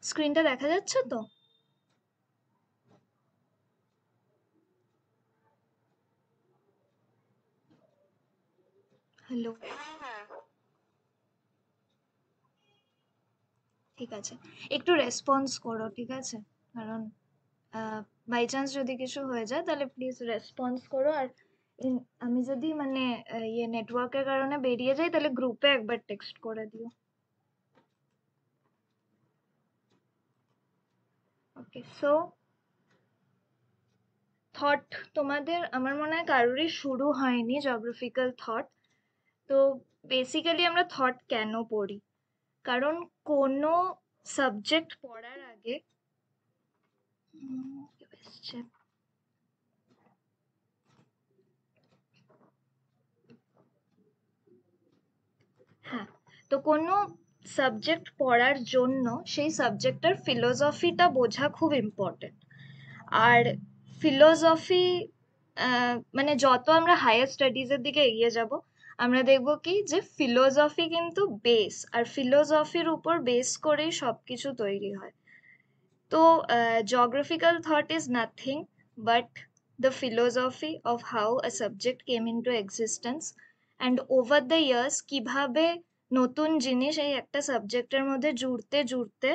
স্ক্রিনটা দেখা যাচ্ছে তো? হ্যালো, ঠিক আছে। একটু রেসপন্স করো, ঠিক আছে? কারণ বাই চান্স যদি কিছু হয়ে যায় তাহলে প্লিজ রেসপন্স করো। আর আমি যদি মানে ইয়ে নেটওয়ার্কের কারণে বেরিয়ে যাই তাহলে গ্রুপে একবার টেক্সট করে দিও। ওকে, সো থট তোমাদের আমার মনে হয় কারোরই শুরু হয়নি জিওগ্রাফিক্যাল থট। তো বেসিক্যালি আমরা থট কেন পড়ি? কারণ কোনো সাবজেক্ট পড়ার আগে কেউ এসছে। হ্যাঁ, তো কোনো সাবজেক্ট পড়ার জন্য সেই সাবজেক্টের ফিলোসফিটা বোঝা খুব ইম্পর্টেন্ট। আর ফিলোসফি মানে যত আমরা হায়ার স্টাডিজের দিকে এগিয়ে যাব আমরা দেখব কি যে ফিলোসফি কিন্তু বেস, আর ফিলোসফির উপর বেস করেই সবকিছু তৈরি হয়। তো geographical thought is nothing but the philosophy of how a subject came into existence and over the years কিভাবে নতুন জিনিস এই একটা সাবজেক্টের মধ্যে জুড়তে জুড়তে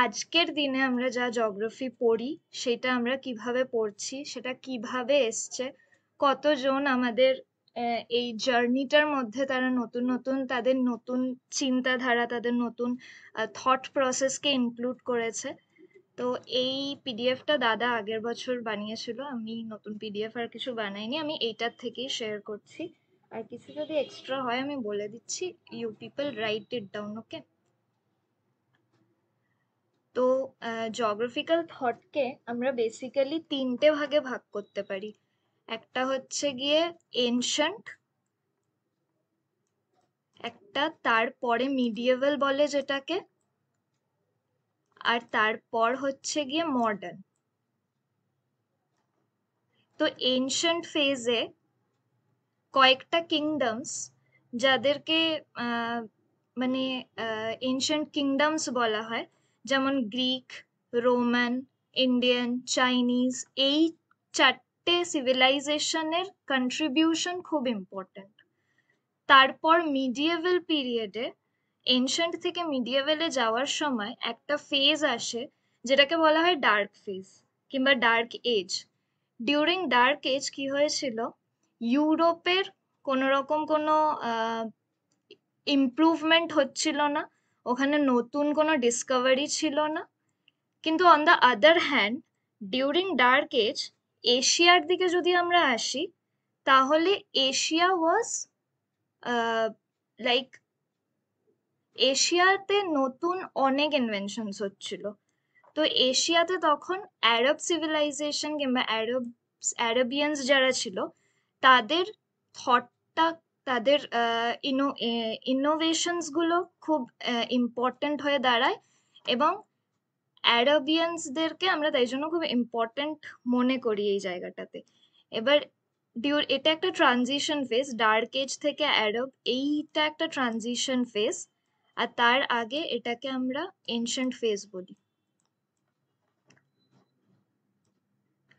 আজকের দিনে আমরা যা জিওগ্রাফি পড়ি সেটা আমরা কিভাবে পড়ছি, সেটা কিভাবে এসছে, কতজন আমাদের এই জার্নিটার মধ্যে তারা নতুন নতুন তাদের নতুন চিন্তাধারা, তাদের নতুন থট প্রসেসকে ইনক্লুড করেছে। তো এই পিডিএফটা দাদা আগের বছর বানিয়েছিল, আমি নতুন পিডিএফ আর কিছু বানাইনি, আমি এইটার থেকেই শেয়ার করছি। আর কিছু যদি এক্সট্রা হয় আমি বলে দিচ্ছি, you people write it down, okay? তো জিওগ্রাফিক্যাল থটকে আমরা বেসিক্যালি তিনটে ভাগে ভাগ করতে পারি। একটা হচ্ছে গিয়ে এনশন্ট, একটা তারপরে মিডিয়েভাল বলে যেটাকে, আর তারপর হচ্ছে গিয়ে মডার্ন। তো এনশন্ট ফেজে কয়েকটা কিংডমস যাদেরকে মানে এনশিয়েন্ট কিংডমস বলা হয়, যেমন গ্রিক, রোমান, ইন্ডিয়ান, চাইনিজ, এই চারটে সিভিলাইজেশনের কন্ট্রিবিউশন খুব ইম্পর্ট্যান্ট। তারপর মিডিয়েভাল পিরিয়ডে, এনশিয়েন্ট থেকে মিডিয়েভালে যাওয়ার সময় একটা ফেজ আসে যেটাকে বলা হয় ডার্ক ফেজ কিংবা dark age. During dark age কি হয়েছিল, ইউরোপের কোনো রকম কোনো ইমপ্রুভমেন্ট হচ্ছিল না, ওখানে নতুন কোনো ডিসকভারি ছিল না। কিন্তু on the other hand, during dark age এশিয়ার দিকে যদি আমরা আসি তাহলে এশিয়া ওয়াজ লাইক এশিয়াতে নতুন অনেক ইনভেনশনস হচ্ছিল। তো এশিয়াতে তখন আরব সিভিলাইজেশন কিংবা আরবিয়ানস যারা ছিল তাদের থটটা, তাদের ইনোভেশনস গুলো খুব ইম্পর্টেন্ট হয়ে দাঁড়ায়, এবং আরবিয়ানসদেরকে আমরা তাই জন্য খুব ইম্পর্টেন্ট মনে করি এই জায়গাটাতে। এবার এটা একটা ট্রানজিশন ফেজ, ডার্ক এজ থেকে আরব, এইটা একটা ট্রানজিশন ফেজ। আর তার আগে এটাকে আমরা এনশিয়েন্ট ফেজ বলি।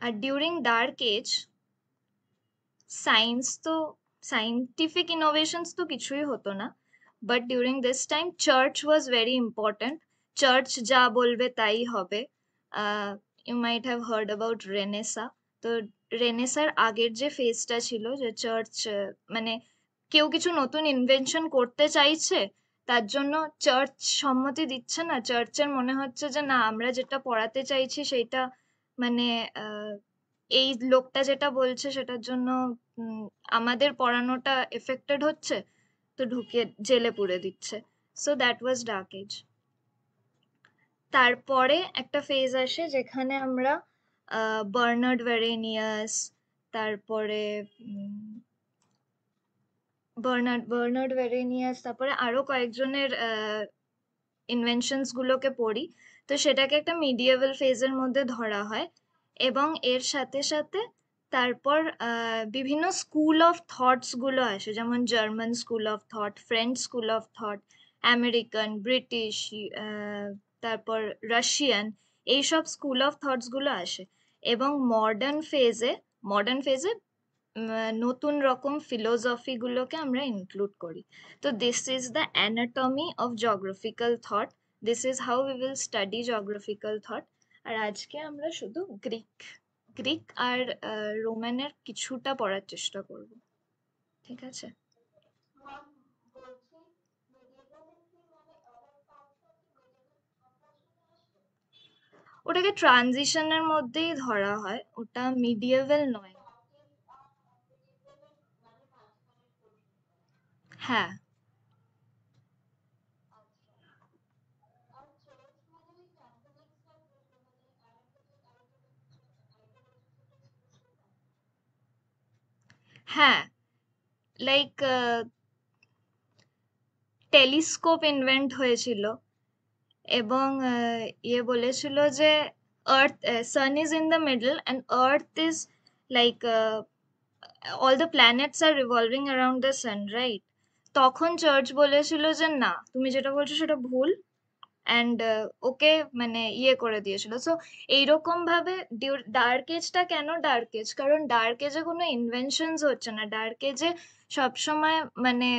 আর ডিউরিং ডার্ক এজ সায়েন্স তো, সায়েন্টিফিক ইনোভেশনস তো কিছুই হতো না, but during this time church was very important. Church যা বলবে তাই হবে। You might have heard about renaissance. তো রেনেসার আগের যে ফেজটা ছিল, যে চার্চ মানে কেউ কিছু নতুন ইনভেনশন করতে চাইছে, তার জন্য চার্চ সম্মতি দিচ্ছে না, চার্চের মনে হচ্ছে যে না, আমরা যেটা পড়াতে চাইছি সেটা মানে এই লোকটা যেটা বলছে সেটার জন্য আমাদের পড়ানোটা এফেক্টেড হচ্ছে, তো ঢুকিয়ে জেলে পুরে দিচ্ছে। So that was dark age. তারপরে একটা ফেজ আসে যেখানে আমরা বার্নার্ড ভেরেনিয়াস, তারপরে বার্নার্ড ভেরেনিয়াস, তারপরে আরো কয়েকজনের ইনভেনশনস গুলোকে পড়ি। তো সেটাকে একটা মিডিয়েভাল ফেজের মধ্যে ধরা হয়, এবং এর সাথে সাথে তারপর বিভিন্ন স্কুল অফ থটস গুলো আসে, যেমন German school of thought, French school of thought, American, British, তারপর রাশিয়ান, এইসব স্কুল অফ থটস গুলো আসে। এবং মডার্ন ফেজে নতুন রকম ফিলোসফি গুলোকে আমরা ইনক্লুড করি। তো this is the anatomy of geographical thought, this is how we will study geographical thought. আর আজকে আমরা শুধু গ্রিক গ্রিক আর রোমানের কিছুটা পড়ার চেষ্টা করব, ঠিক আছে? ওটাকে ট্রানজিশনের মধ্যেই ধরা হয়, ওটা মিডিয়েভেল নয়। হ্যাঁ। হ্যাঁ, লাইক টেলিস্কোপ ইনভেন্ট হয়েছিল, এবং বলেছিল যে earth, sun is in the middle and earth is like, all the planets are revolving around the sun, right? তখন চার্চ বলেছিল যে না, তুমি যেটা বলছো সেটা ভুল, অ্যান্ড ওকে মানে করে দিয়েছিল। সো এইরকম ভাবে ডার্ক এজটা কেন ডার্ক এজ, কারণ ডার্ক এজে কোনো ইনভেনশনস হচ্ছে না, ডার্ক এজে সবসময় মানে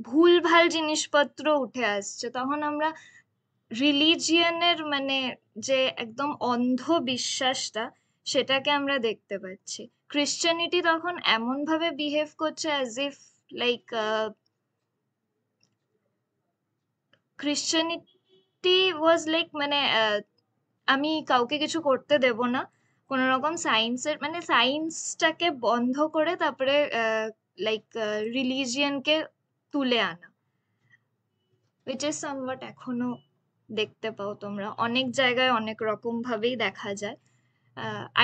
ভুলভাল জিনিসপত্র উঠে আসছে। তখন আমরা রিলিজিয়নের মানে যে একদম অন্ধ বিশ্বাসটা, সেটাকে আমরা দেখতে পাচ্ছি। ক্রিশ্চিয়ানিটি তখন এমন ভাবে বিহেভ করছে as if like, Christianity was like মানে আমি কাউকে কিছু করতে দেব না, কোন রকম সায়েন্সের মানে সায়েন্সটাকে বন্ধ করে তারপরে লাইক রিলিজিয়নকে তুলে আনা, উইচ ইজ সামওয়াট এখনো দেখতে পাও তোমরা অনেক জায়গায়, অনেক রকম ভাবেই দেখা যায়।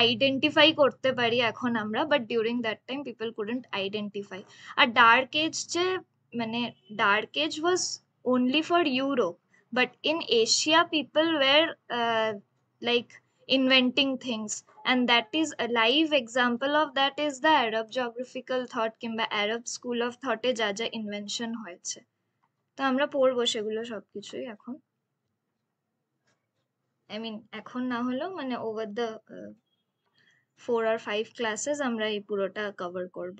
আইডেন্টিফাই করতে পারি এখন আমরা, but during that time people couldn't identify. আর ডার্ক এজ যে মানে dark age was only for Europe, but in Asia people were like inventing things, and that is a live example of that is the Arab geographical thought কিংবা Arab school of thought এ যা যা invention হয়েছে। তো আমরা পড়বো সেগুলো সবকিছুই এখন, আই মিন এখন না হলেও মানে ওভার দ্য 4 or 5 ক্লাসেস আমরা এই পুরোটা কভার করব।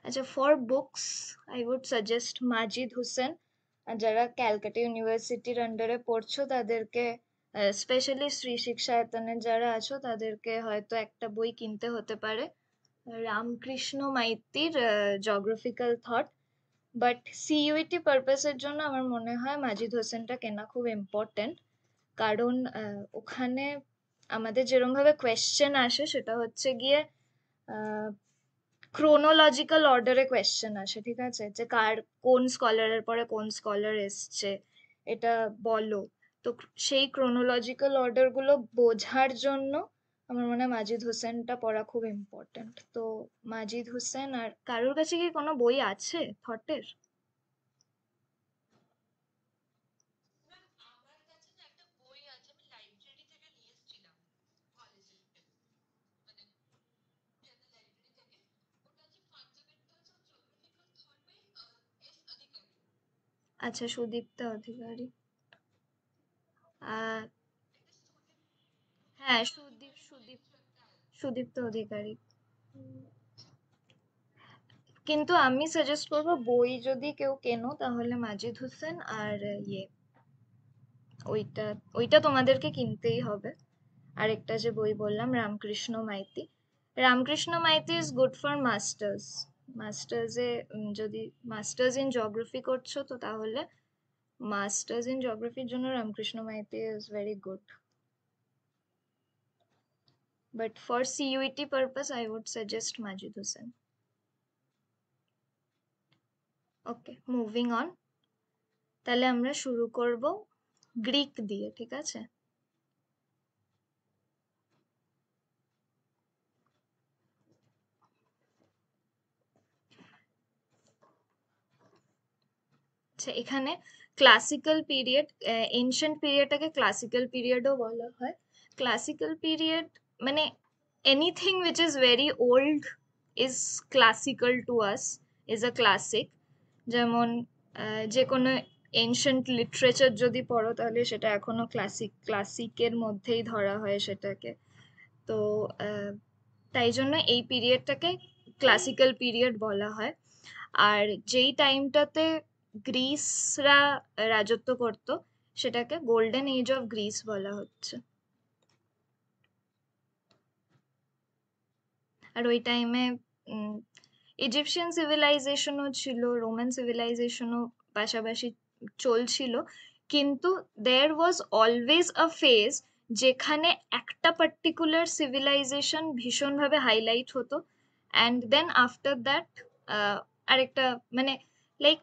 আচ্ছা, for books I would suggest Majid Husain. আর যারা ক্যালকাটা ইউনিভার্সিটির আন্ডারে পড়ছো তাদেরকে, স্পেশালি শ্রী শিক্ষায়তনের যারা আছো তাদেরকে হয়তো একটা বই কিনতে হতে পারে, রামকৃষ্ণ মাইতির জিওগ্রাফিক্যাল থট। বাট সিইউইটি পারপাসের জন্য আমার মনে হয় মাজিদ হোসেনটা কেনা খুব ইম্পর্টেন্ট, কারণ ওখানে আমাদের যেরকম ভাবে কোয়েশ্চেন আসে সেটা হচ্ছে গিয়ে ক্রোনোলজিক্যাল অর্ডারে কোয়েশ্চেন আসে, ঠিক আছে? যে কার কোন স্কলারের পরে কোন স্কলার এসছে এটা বলো। তো সেই ক্রোনোলজিক্যাল অর্ডার গুলো বোঝার জন্য আমার মনে হয় মাজিদ হোসেনটা পড়া খুব ইম্পর্টেন্ট। তো মাজিদ হোসেন, আর কারোর কাছে কি কোনো বই আছে থটের? আচ্ছা, সুদীপ্তা অধিকারী। আহ হ্যাঁ, সুদীপ্ত অধিকারী। কিন্তু আমি সাজেস্ট করবো বই যদি কেউ কেনো তাহলে মাজিদ হোসেন, আর ওইটা ওইটা তোমাদেরকে কিনতেই হবে। আরেকটা যে বই বললাম Ramakrishna Maity, Ramakrishna Maity is good for masters. মাস্টার্সে যদি মাস্টার্স ইন জিওগ্রাফি করছো তো তাহলে মাস্টার্স ইন জিওগ্রাফির জন্য Ramakrishna Maity is very good, but for CUET purpose I would suggest Majid Hussain. Okay, moving on. তাহলে আমরা শুরু করব গ্রিক দিয়ে, ঠিক আছে? আচ্ছা, এখানে ক্লাসিক্যাল পিরিয়ড, এনশিয়েন্ট পিরিয়ডটাকে ক্লাসিক্যাল পিরিয়ডও বলা হয়। ক্লাসিক্যাল পিরিয়ড মানে anything which is very old is classical to us. Is a classic. যেমন যে কোনো এনশিয়েন্ট লিটারেচার যদি পড়ো তাহলে সেটা এখনো ক্লাসিকের মধ্যেই ধরা হয় সেটাকে। তো তাই জন্য এই পিরিয়ডটাকে ক্লাসিক্যাল পিরিয়ড বলা হয়। আর যেই টাইমটাতে গ্রিসরা রাজত্ব করত সেটাকে গোল্ডেন এজ অফ গ্রিস বলা হচ্ছে। আর ওই টাইমে ইজিপশিয়ান সিভিলাইজেশনও ছিল, রোমান সিভিলাইজেশনও পাশাপাশি চলছিল, কিন্তু দেয়ার ওয়াজ অলওয়েজ আ ফেজ যেখানে একটা পার্টিকুলার সিভিলাইজেশন ভীষণভাবে হাইলাইট হতো, অ্যান্ড দেন আফটার দ্যাট আরেকটা, মানে লাইক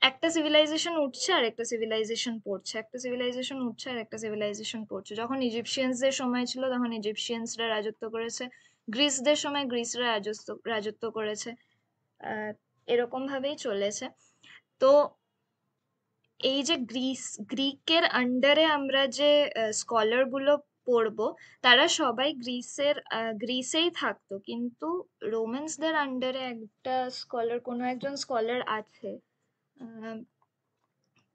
একটা সিভিলাইজেশন উঠছে আর একটা সিভিলাইজেশন পড়ছে, একটা সিভিলাইজেশন উঠছে আর একটা সিভিলাইজেশন পড়ছে। যখন ইজিপশিয়ানসদের সময় ছিল তখন ইজিপশিয়ানসরা রাজত্ব করেছে, গ্রিসদের সময় গ্রিসরা রাজত্ব করেছে, এরকম ভাবেই চলেছে। তো এই যে গ্রিকের আন্ডারে আমরা যে স্কলার গুলো পড়বো তারা সবাই গ্রিসেই থাকতো, কিন্তু রোমান্সদের আন্ডারে একটা স্কলার, কোনো একজন স্কলার আছে,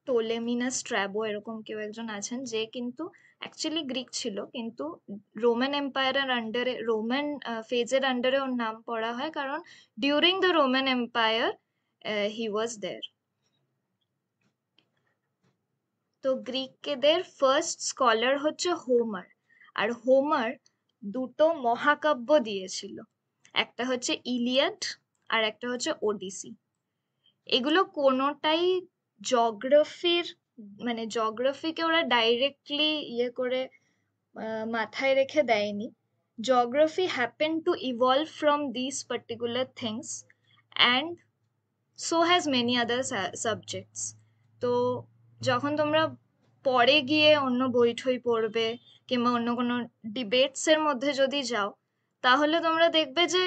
টোলেমি না স্ট্র্যাবো এরকম কেউ একজন আছেন, যে কিন্তু অ্যাকচুয়ালি গ্রিক ছিল, কিন্তু রোমান এম্পায়ারের আন্ডারে, রোমান ফেজের আন্ডারে ওর নাম পড়া হয়, কারণ ডিউরিং দ্য রোমান এম্পায়ার হি ওয়াজ দেয়ার। তো গ্রিকদের ফার্স্ট স্কলার হচ্ছে হোমার। আর হোমার দুটো মহাকাব্য দিয়েছিল, একটা হচ্ছে ইলিয়াড আর একটা হচ্ছে ওডিসি। এগুলো কোনোটাই জগ্রাফির, মানে জগ্রাফিকে ওরা ডাইরেক্টলি ইয়ে করে মাথায় রেখে দেয়নি। Geography happen to evolve from this particular things, and so has many other subjects. তো যখন তোমরা পরে গিয়ে অন্য বই ঠই পড়বে কিংবা অন্য কোনো ডিবেটস এর মধ্যে যদি যাও, তাহলে তোমরা দেখবে যে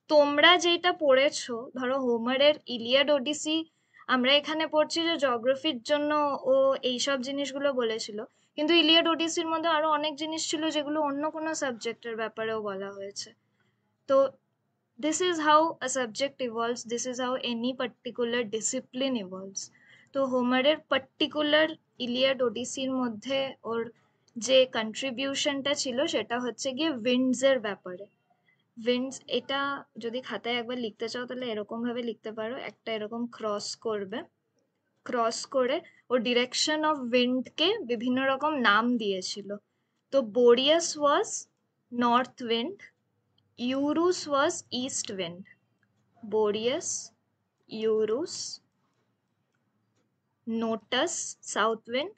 তোমরা যেটা পড়েছো, ধরো হোমারের ইলিয়াড ওডিসি, আমরা এখানে পড়ছি যে জিওগ্রাফির জন্য ও এইসব জিনিসগুলো বলেছিল, কিন্তু ইলিয়াড ওডিসির মধ্যে আরো অনেক জিনিস ছিল যেগুলো অন্য কোনো সাবজেক্টের ব্যাপারেও বলা হয়েছে। তো this is how a subject evolves, this is how any particular discipline evolves. তো হোমারের পার্টিকুলার ইলিয়াড ওডিসির মধ্যে ওর যে কন্ট্রিবিউশনটা ছিল সেটা হচ্ছে গিয়ে উইন্ডস এর ব্যাপারে। উইন্ডস, এটা যদি খাতায় একবার লিখতে চাও তাহলে এরকম ভাবে লিখতে পারো, একটা এরকম ক্রস করবে, ক্রস করে ও ডিরেকশন অফ উইন্ডকে বিভিন্ন রকম নাম দিয়েছিল। তো Boreas was north wind, Eurus was east wind, Boreas, Eurus, Notus, south wind,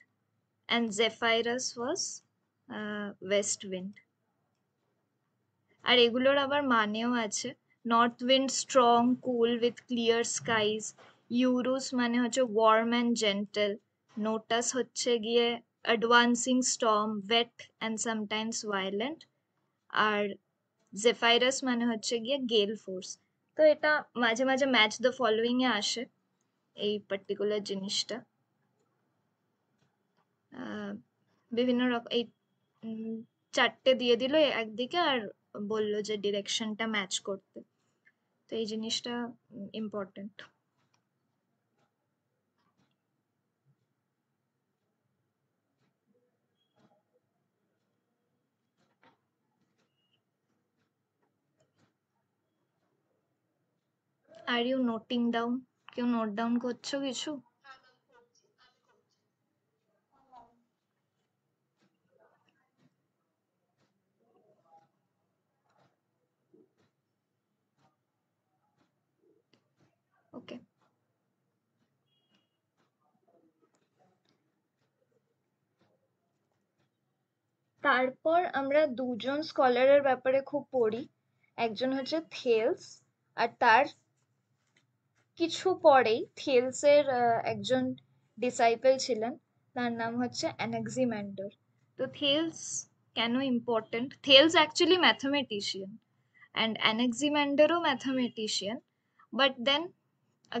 and Zephyrus was west wind. আর এগুলোর আবার মানেও আছে। North wind strong, cool with clear skies. Eurus মানে হচ্ছে ওয়ার্ম অ্যান্ড জেন্টেল। নোটাস হচ্ছে গিয়ে advancing storm, wet and sometimes violent. আর জেফাইরাস মানে হচ্ছে গিয়ে গেল ফোর্স। তো এটা মাঝে মাঝে ম্যাচ দ্য ফলোয়িং এ আসে এই পার্টিকুলার জিনিসটা। বিভিন্ন রকম এই চারটে দিয়ে দিল একদিকে আর বললো যে ডিরেকশনটা ম্যাচ করতে। তো এই জিনিসটা important. Are you noting down? কেউ নোট ডাউন করছো কিছু? ওকে। তারপর আমরা দুজন স্কলারের ব্যাপারে খুব পড়ি, একজন হচ্ছে থেলস, আর তার কিছু পরেই থেলসের একজন ডিসাইপল ছিলেন, তার নাম হচ্ছে অ্যানাক্সিম্যান্ডার। তো থেলস কেন important? Thales actually mathematician and অ্যানাক্সিম্যান্ডারও mathematician, but then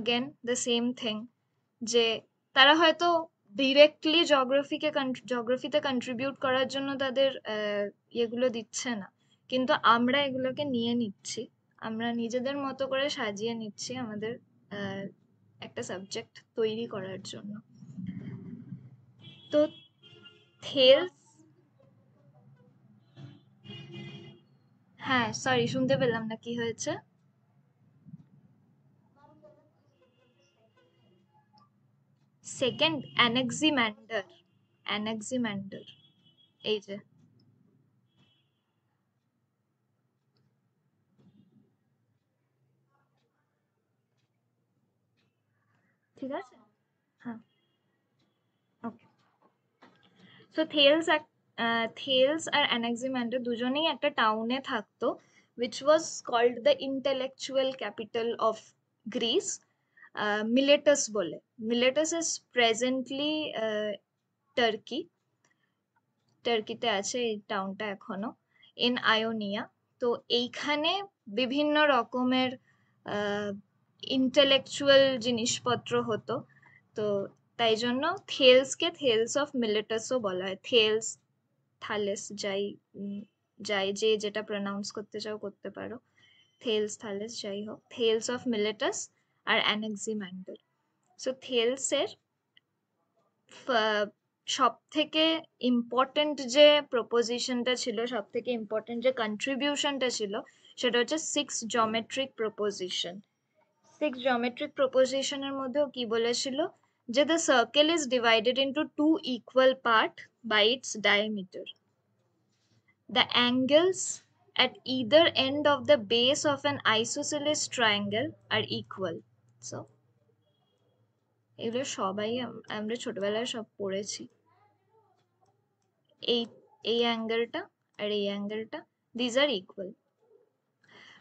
again the same thing, যে তারা হয়তো ডিরেক্টলি জিওগ্রাফিতে কন্ট্রিবিউট করার জন্য তাদের ইয়েগুলো দিচ্ছে না, কিন্তু আমরা এগুলোকে নিয়ে নিচ্ছি আমরা নিজেদের মতো করে সাজিয়ে নিচ্ছি আমাদের একটা সাবজেক্ট তৈরি করার জন্য। তো থেলস, হ্যাঁ সরি শুনতে পেলাম না, কি হয়েছে? সেকেন্ড অ্যানাক্সিম্যান্ডার, অ্যানাক্সিম্যান্ডার, এই যে, ঠিক আছে, হ্যাঁ, ওকে। সো থেলস আর অ্যানাক্সিম্যান্ডার দুজনেই একটা টাউনে থাকতো, which was called the intellectual capital of Greece, Miletus বলে। মিলেটাস ইজ প্রেজেন্টলি টার্কি, টার্কিতে আছে এই টাউনটা এখনো, ইন আয়োনিয়া। তো এইখানে বিভিন্ন রকমের ইন্টেলেকচুয়াল জিনিসপত্র হতো। তো তাই জন্য থেলসকে থেলস অফ মিলেটাসও বলা হয়। থেলস, থালেস, যাই যাই যে যেটা প্রনাউন্স করতে চাও করতে পারো, থেলস থালেস যাই হোক, থেলস অফ মিলেটাস আর অ্যানাক্সিম্যান্ডার। সো থেলসের সব থেকে ইম্পর্টেন্ট যে প্রপোজিশনটা ছিল, সব থেকে ইম্পর্টেন্ট যে কন্ট্রিবিউশনটা ছিল, সেটা হচ্ছে six geometric proposition. Six geometric প্রপোজিশনের মধ্যেও কি বলেছিল, যে the circle is divided into two equal part by its diameter, the angles at either end of the base of an isosceles triangle are equal. So এগুলো সবাই আমরা ছোটবেলায় সব পড়েছি। এই এই অ্যাঙ্গেলটা আর এই অ্যাঙ্গেলটা, these are equal.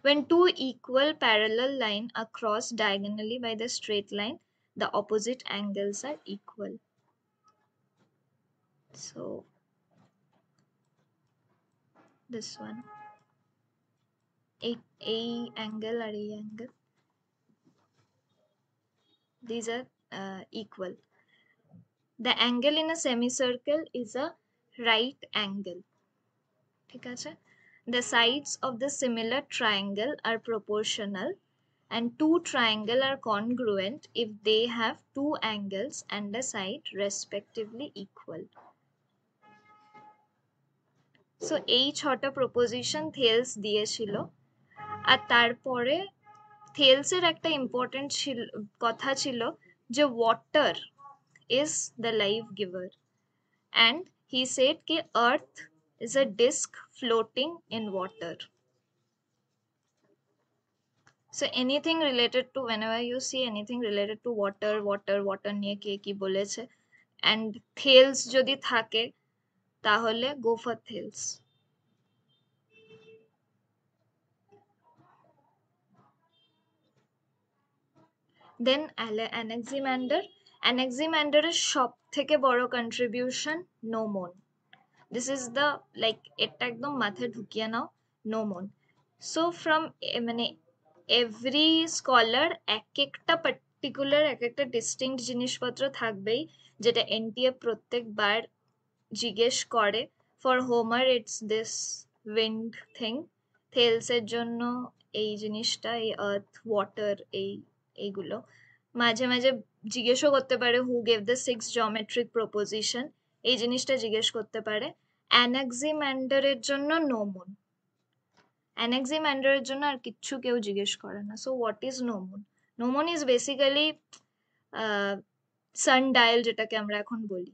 When two equal parallel lines are crossed diagonally by the straight line, the opposite angles are equal. So this one, এই অ্যাঙ্গেল আর এই angle, these are equal. The angle in a semicircle is a right angle. ঠিক আছে? The sides of the similar triangle are proportional and two triangles are congruent if they have two angles and a side respectively equal. So এই ছটা proposition Thales দিয়েছিল। আর তারপরে থেলসের একটা important কথা ছিল যে water is the life giver, and he said कि earth is a disk floating in water. So anything related to, whenever you see anything related to water, water নিয়ে কে কি বলেছে, and thales যদি থাকে তাহলে go for thales. Then Anaximander's সব থেকে বড় contribution gnomon. This is the, like, এটা একদম মাথায় ঢুকিয়ে নাও, gnomon. So from মানে এভরি স্কলার এক একটা পার্টিকুলার এক একটা ডিস্টিংক্ট জিনিসপত্র থাকবেই, যেটা এনটিএ প্রত্যেকবার জিজ্ঞেস করে। For Homer it's this wind thing, Thales এর জন্য এই জিনিসটা, এই আর্থ ওয়াটার এইগুলো। মাঝে মাঝে জিজ্ঞেসও করতে পারে who gave the six geometric proposition, এই জিনিসটা জিজ্ঞেস করতে পারে। অ্যানাক্সিম্যান্ডারের জন্য নোমন, অ্যানাক্সিম্যান্ডারের জন্য আর কিচ্ছু কেউ জিজ্ঞেস করে না। So what is gnomon? Gnomon is basically sundial, যেটাকে আমরা এখন বলি।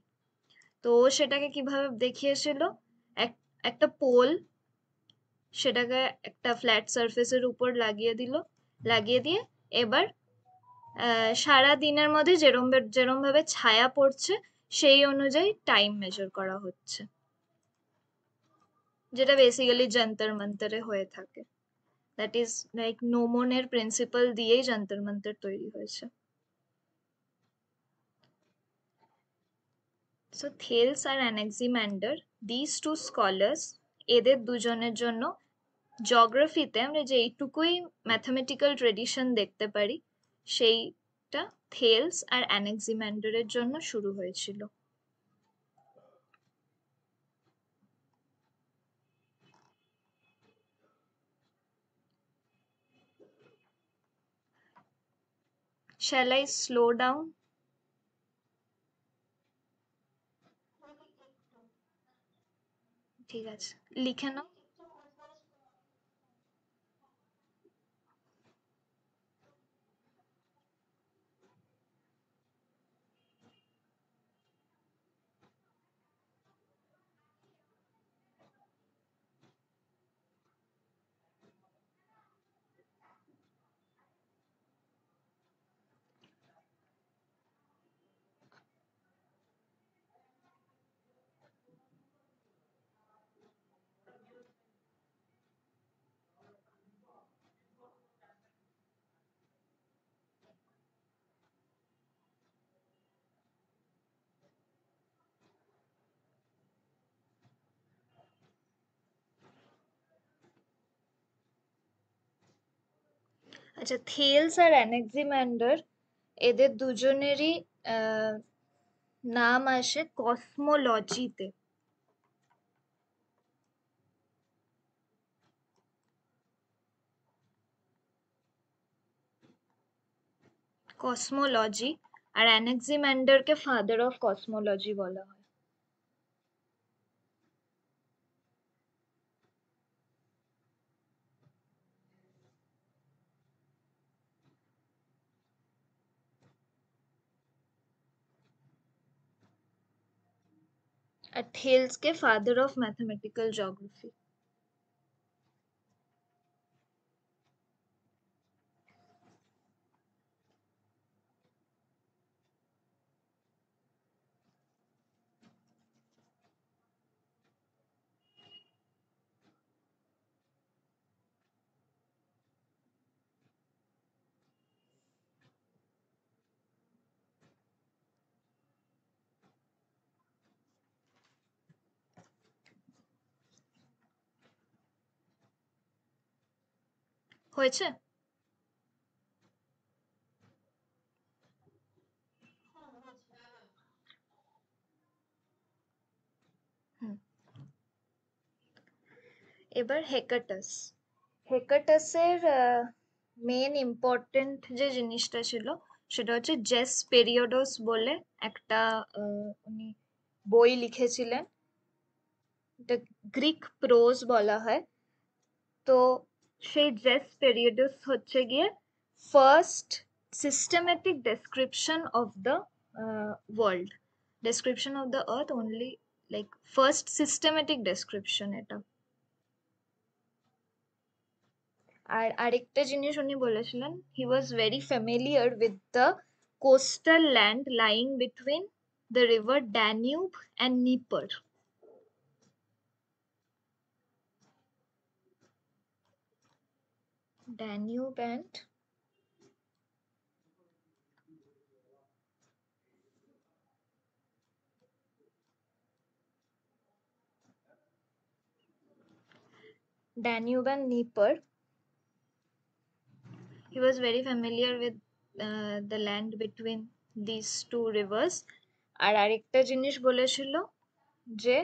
তো সেটাকে কিভাবে দেখিয়েছিল, একটা পোল, সেটাকে একটা ফ্ল্যাট সারফেসের উপর লাগিয়ে দিল, লাগিয়ে দিয়ে এবার সারা দিনের মধ্যে যেরম ভাবে ছায়া পড়ছে সেই অনুযায়ী টাইম মেজার করা হচ্ছে, যেটা বেসিক্যালি যন্তর মন্তরে হয়ে থাকে। দ্যাট ইজ লাইক নোমনের প্রিন্সিপাল দিয়েই যন্তর মন্তর তৈরি হয়েছে। সো থেলস আর অ্যানাক্সিম্যান্ডার, দিস টু স্কলার্স, এদের দুজনের জন্য জিওগ্রাফিতে আমরা যে এইটুকুই ম্যাথমেটিক্যাল ট্রেডিশন দেখতে পারি, সেইটা থেলস আর অ্যানাক্সিম্যান্ডারের জন্য শুরু হয়েছিল। Shall I slow down? ঠিক আছে, লিখে নাও। আচ্ছা, থেলস আর অ্যানাক্সিম্যান্ডার, এদের দুজনেরই আহ, নাম আসে কসমোলজিতে। কসমোলজি। আর অ্যানাক্সিম্যান্ডারকে ফাদার অফ কসমোলজি বলা হয়। আর থেলসকে ফাদার অফ ম্যাথমেটিক্যাল জিওগ্রাফি। হয়েছে? হুম। এবার হেকাটাস। হেকাটাসের মেন ইম্পর্টেন্ট যে জিনিসটা ছিল সেটা হচ্ছে জেস পেরিওডস বলে একটা উনি বই লিখেছিলেন। এটা গ্রিক প্রোজ বলা হয়। তো সেই জেস পেরিওডস হচ্ছে গিয়ে first systematic description of the world, description of the earth only, like first systematic description এটা। আর আরেকটা জিনিস উনি বলেছিলেন, he was very familiar with the coastal land lying between the river Danube and Dnieper. Danube and Niper. He was very familiar with the land between these two rivers. আর আরেকটা জিনিস বলেছিল যে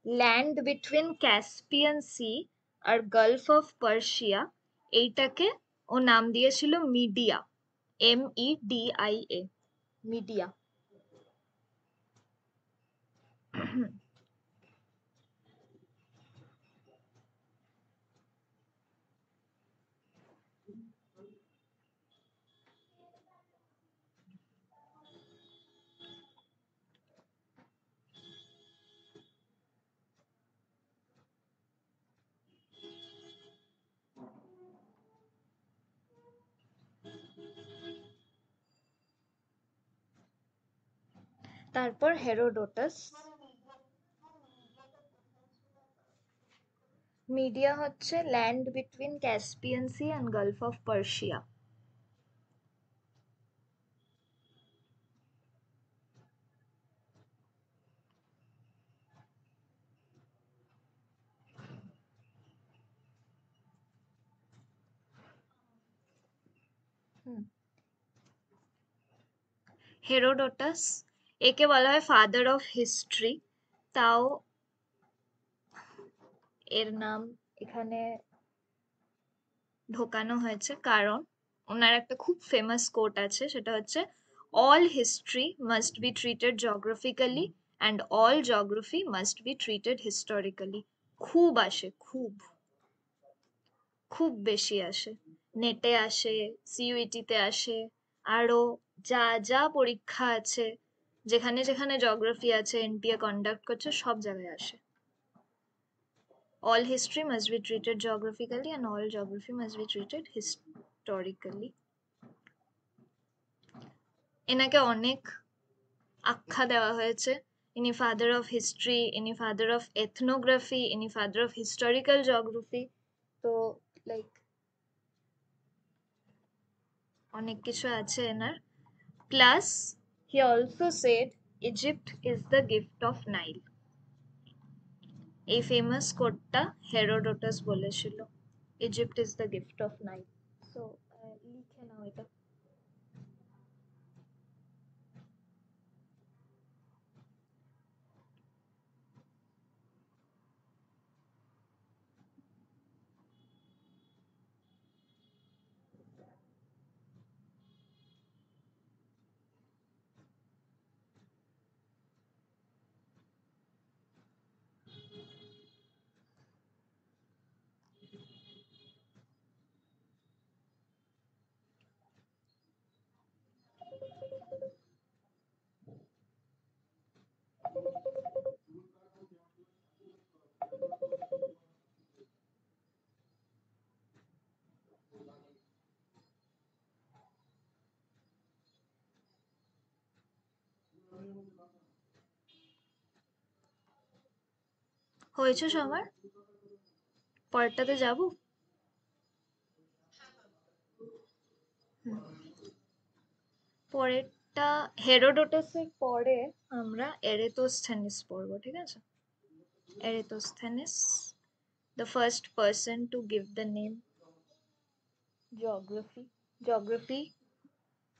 ল্যান্ড বিটুইন ক্যাসপিয়ান সি আর Gulf of Persia, এইটাকে ও নাম দিয়েছিল মিডিয়া। MEDIA, Media. তারপর হেরোডোটাস। মিডিয়া হচ্ছে land between Caspian Sea and Gulf of Persia. Herodotus, একে বলা হয় ফাদার অফ হিস্ট্রি। তাও এর নাম এখানে ঢোকানো হয়েছে কারণ ওনার একটা খুব ফেমাস কোট আছে, সেটা হচ্ছে all history must be treated geographically and all geography must be treated historically. খুব আসে, খুব খুব বেশি আসে, নেটে আসে, সিইউইটি তে আসে, আরো যা যা পরীক্ষা আছে, যেখানে যেখানে জিওগ্রাফি আছে এনটিএ কন্ডাক্ট করছে, সব জায়গায় আসে। All history must be treated geographically and all geography must be treated historically. এনাকে অনেক আখ্যা দেওয়া হয়েছে। ইনি ফাদার অফ হিস্ট্রি, ইনি ফাদার অফ এথনোগ্রাফি, ইনি ফাদার অফ হিস্টোরিক্যাল জিওগ্রাফি। তো লাইক অনেক কিছু আছে এনার। Plus he also shed Egypt is the gift of Nile. এই ফেমাস কোটটা হেরোডোটাস বলেছিল, Egypt is the gift of Nile. So লিখে নাও এটা। হয়েছে সবার? পরেরটাতে যাব। পরেরটা হেরোডোটাসের পরে আমরা এরেতোস্থেনিস পড়বো, ঠিক আছে? এরেতোস্থেনিস, the first person to give the name geography. geography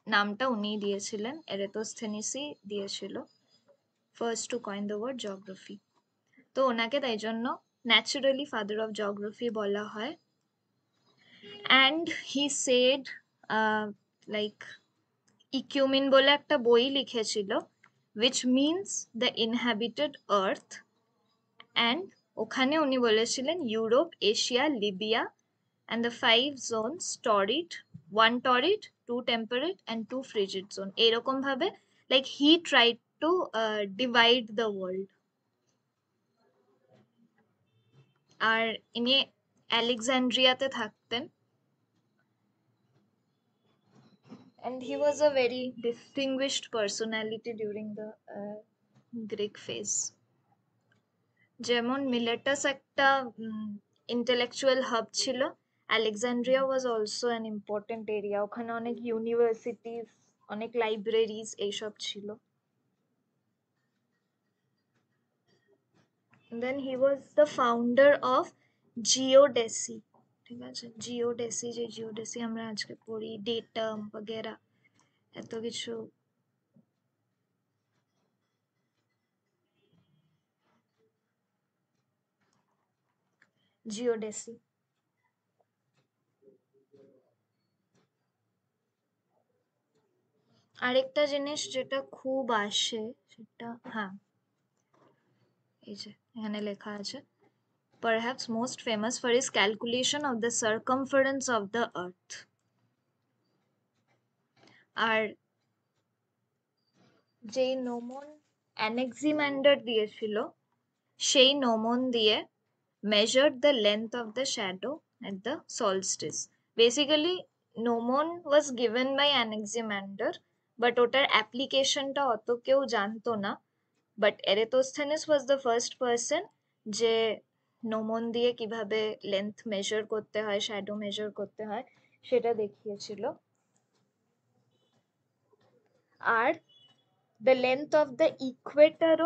নামটা উনিই দিয়েছিলেন, এরেতোস্থেনিসই দিয়েছিল, first to coin the word geography. তো ওনাকে তাই জন্য ন্যাচারালি ফাদার অফ জিওগ্রাফি বলা হয়। অ্যান্ড হি সেড লাইক ইকিউমিন বলে একটা বই লিখেছিল, which means the inhabited earth, and ওখানে উনি বলেছিলেন Europe, Asia, Libya and the 5 zones: torrid, 1 torrid, 2 temperate and 2 frigid zone। এরকম ভাবে like he tried to divide the world। আর ইনি আলেকজান্দ্রিয়াতে থাকতেন, and he was a very distinguished personality during the Greek phase। যেমন Miletus একটা intellectual hub ছিল, Alexandria was also an important area. ওখানে অনেক universities, অনেক লাইব্রেরিজ এইসব ছিল। দেন হি ওয়াজ দ্য ফাউন্ডার অফ জিওডেসি, ঠিক আছে? জিওডেসি, যে জিওডেসি আমরা আজকে পড়ি, ডেটাম বগেরা এত কিছু। জিওডেসি। আরেকটা জিনিস যেটা খুব আসে সেটা, হ্যাঁ এই যে এখানে লেখা আছে, perhaps most famous for his calculation of the circumference of the earth। আর যেই নোমন অ্যানেক্সিম্যান্ডার দিয়েছিল, সেই নোমন দিয়ে measured the length of the shadow at the solstice। Basically nomon was given by Anaximander, but ওটার অ্যাপ্লিকেশনটা অত কেউ জানতো না। But Eratosthenes was the first person যে নোমন দিয়ে কিভাবে লেন্থ মেজার করতে হয়, শ্যাডো মেজার করতে হয় সেটা দেখিয়েছিল। আর the length of the equator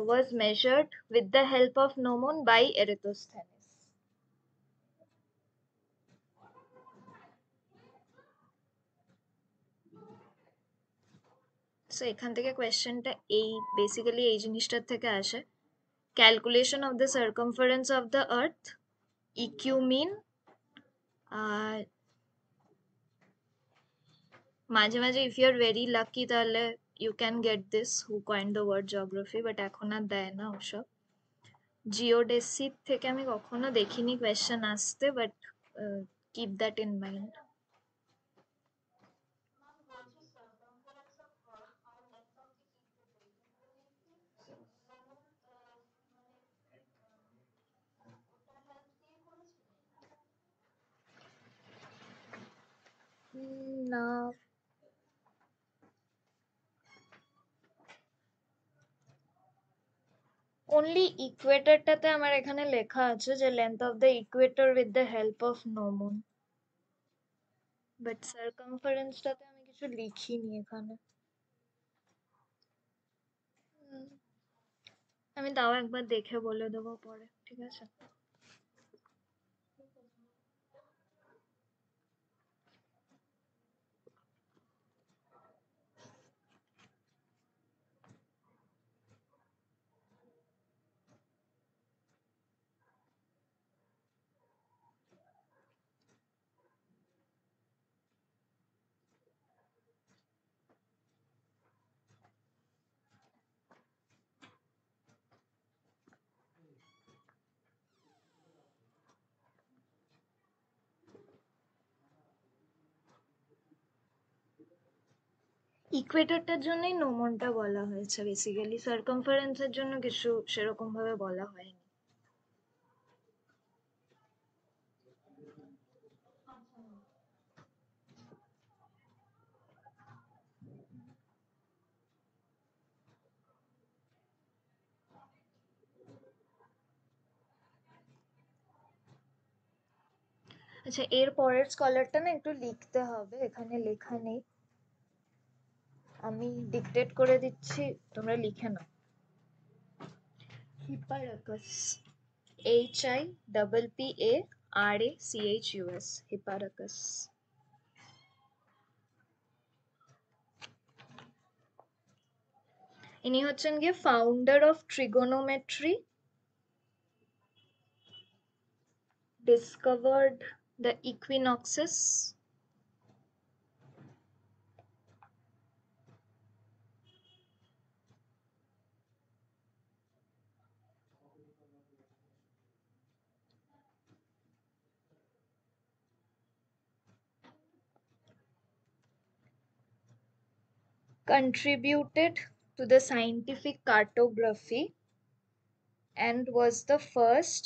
was measured with the help of nomon by Eratosthenes। So এখান থেকে কোয়েশ্চেনটা এই বেসিক্যালি এই জিনিসটার থেকে আসে, calculation of the circumference of the earth, IQ mean, আর মাঝে মাঝে if you are very lucky তাহলে you can get this who coined the word geography, but এখন আর দেয় না ওসব। জিওডেসি থেকে আমি কখনো দেখিনি কোয়েশ্চেন আসতে, but keep that in mind. না, অনলি ইকুয়েটরটাতে আমার এখানে লেখা আছে যে length of the equator with the help of gnomon, but সার্কামফারেন্সটাতে আমি কিছু লিখিনি এখানে। উম, আমি তাও একবার দেখে বলে দেবো পরে, ঠিক আছে? ইকুয়েটরটার জন্যই নোমনটা বলা হয়েছে বেসিক্যালি, সার্কামফারেন্সের জন্য কিছু সেরকম ভাবে বলা হয়নি। আচ্ছা, এর পরের স্কলারটা না একটু লিখতে হবে, এখানে লেখা নেই, আমি ডিকটেট করে দিচ্ছি, তোমরা লিখে নাও। হিপারাকাস, HIPPARACHUS, হিপারাকাস। ইনি হচ্ছেন গিয়ে founder of trigonometry, discovered the equinoxes, contributed to the scientific cartography, and was the first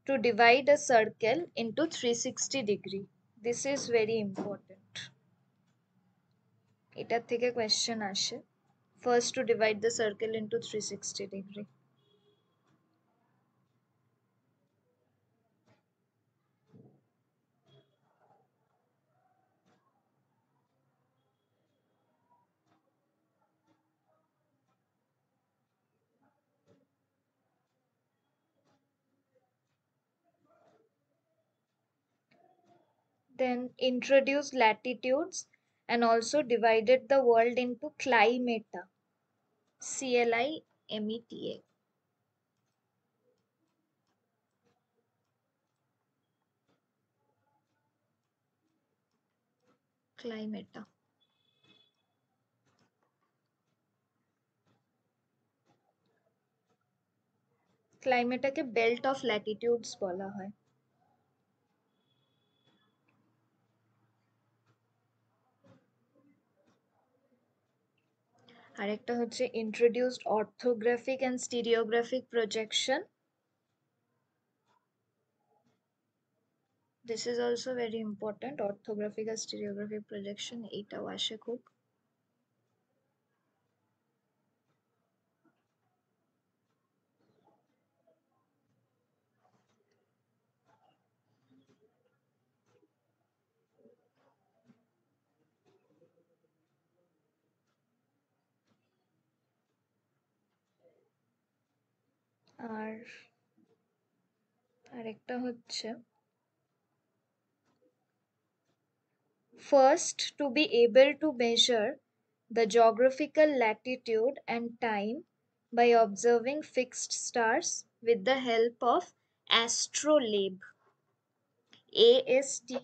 to divide a circle into 360 degree. This is very important. এটার থেকে question আসে, first to divide the circle into 360 degree. Then introduced latitudes and also divided the world into climata, CLIMETA, climata. ক্লাইমেটাকে belt of latitudes বলা হয়। আরেকটা হচ্ছে introduced orthographic and stereographic projection. This is also very important, orthographic and stereographic projection, এইটাও আসে খুব। আর আরেকটা হচ্ছে first to be able to measure the geographical latitude and time by observing fixed stars with the help of astrolabe, ASTRO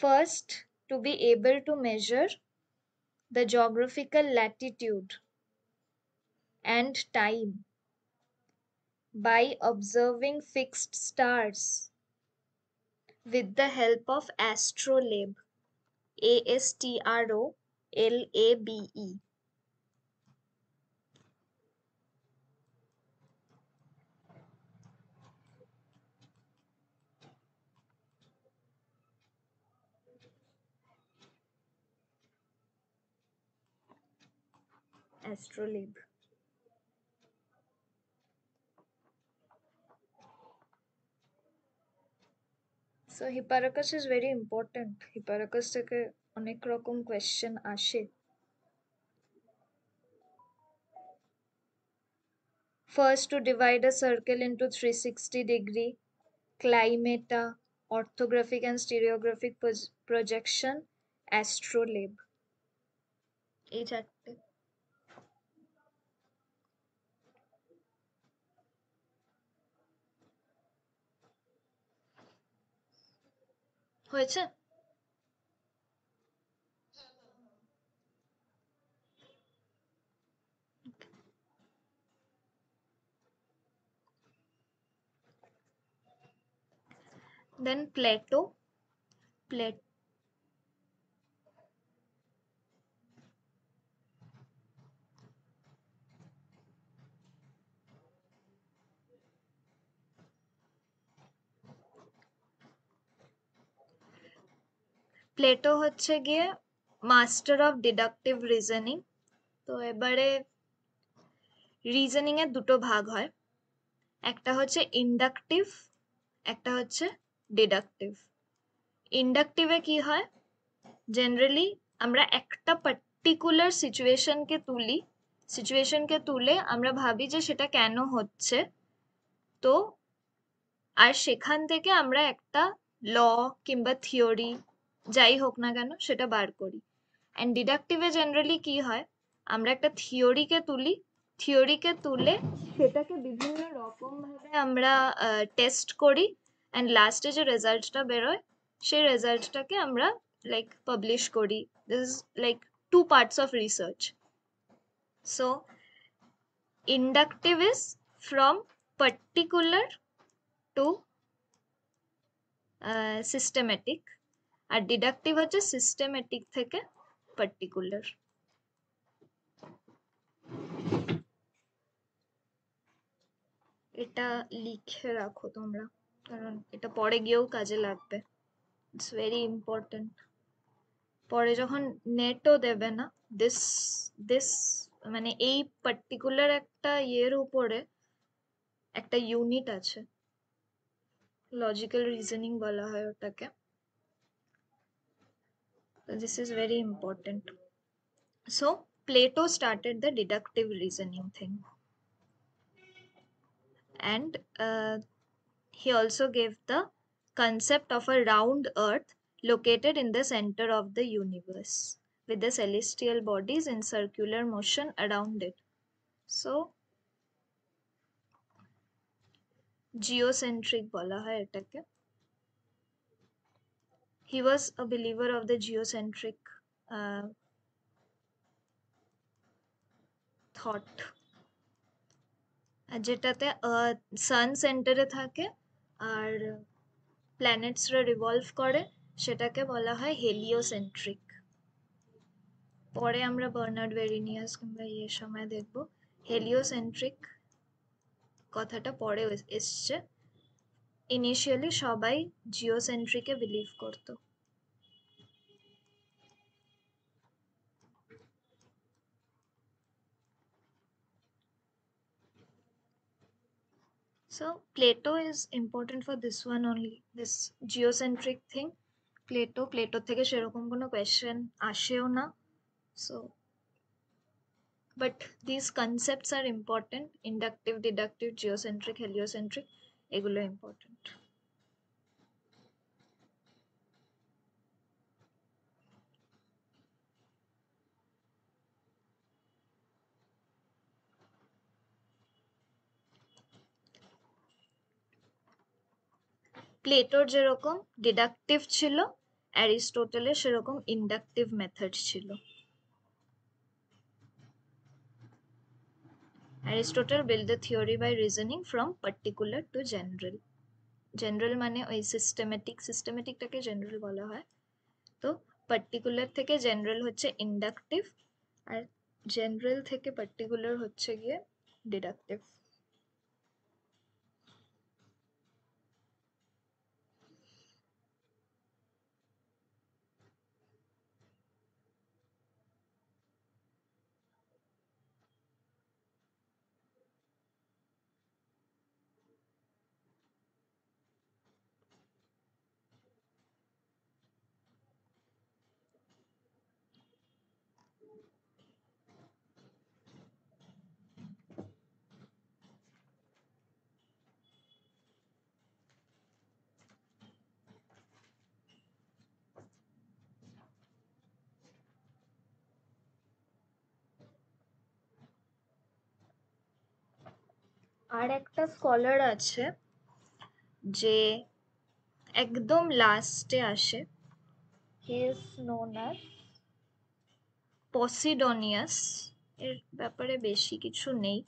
First, to be able to measure the geographical latitude and time by observing fixed stars with the help of astrolabe. ASTROLABE. Astrolabe. So Hipparchus is very important. Hipparchus থেকে অনেক রকম question আসে। First, to divide a circle into 360-degree, climata, orthographic and stereographic projection, astrolabe. এই চারটে হয়েছে। Then Plato. Plato হচ্ছে গিয়ে master of deductive reasoning. তো এবারে রিজনিং এর দুটো ভাগ হয়, একটা হচ্ছে ইন্ডাকটিভ, একটা হচ্ছে ডিডাকটিভ। ইন্ডাকটিভে কি হয়, জেনারেলি আমরা একটা পার্টিকুলার সিচুয়েশনকে তুলে আমরা ভাবি যে সেটা কেন হচ্ছে, তো আর সেখান থেকে আমরা একটা ল কিংবা থিওরি যাই হোক না কেন সেটা বার করি। অ্যান্ড ডিডাকটিভে জেনারেলি কি হয়, আমরা একটা থিওরিকে তুলে সেটাকে বিভিন্ন রকম ভাবে আমরা টেস্ট করি, অ্যান্ড লাস্টে যে রেজাল্টটা বেরোয় সেই রেজাল্টটাকে আমরা লাইক পাবলিশ করি। This is like two parts of research. So inductive is from particular to systematic, আর ডিডাকটিভ হচ্ছে সিস্টেমেটিক থেকে পার্টিকুলার। এটা লিখে রাখো তোমরা, কারণ এটা পরে গিয়েও কাজে লাগবে। It's very important. পরে যখন নেটও দেবে না, দিস দিস মানে এই পার্টিকুলার একটা ইয়ের উপরে একটা ইউনিট আছে, লজিক্যাল রিজনিং বলা হয় ওটাকে। This is very important. So Plato started the deductive reasoning thing, and he also gave the concept of a round earth located in the center of the universe with the celestial bodies in circular motion around it. So geocentric bola hai etake. He was a believer of the geocentric thought, যেটাতে সান সেন্টারে থাকে আর প্ল্যানেটসরা revolve করে, সেটাকে বলা হয় হেলিওসেন্ট্রিক। পরে আমরা Bernard বেরিনিয়াস কিংবা ইয়ের সময় দেখব হেলিওসেন্ট্রিক কথাটা পরে এসছে। ইনিশিয়ালি সবাই জিওসেন্ট্রিকে বিলিভ করতো। So Plato is important for this one only, this geocentric thing. Plato থেকে সেরকম কোনো কোয়েশ্চেন আসেও না। So but these concepts are important, inductive, deductive, geocentric, heliocentric, এগুলো important. প্লেটোর যেরকম ডিডাকটিভ ছিল অ্যারিস্টোটেলের সেরকম ইন্ডাকটিভ মেথড ছিল। Aristotle built the theory by reasoning from particular to general. General মানে ওই সিস্টেমেটিকটাকে জেনারেল বলা হয়। তো পার্টিকুলার থেকে জেনারেল হচ্ছে ইন্ডাকটিভ, আর জেনারেল থেকে পার্টিকুলার হচ্ছে গিয়ে ডিডাকটিভ। আর একটা স্কলার আছে যে একদম লাস্টে আসে, he is known as Posidonius. এর ব্যাপারে বেশি কিছু নেই।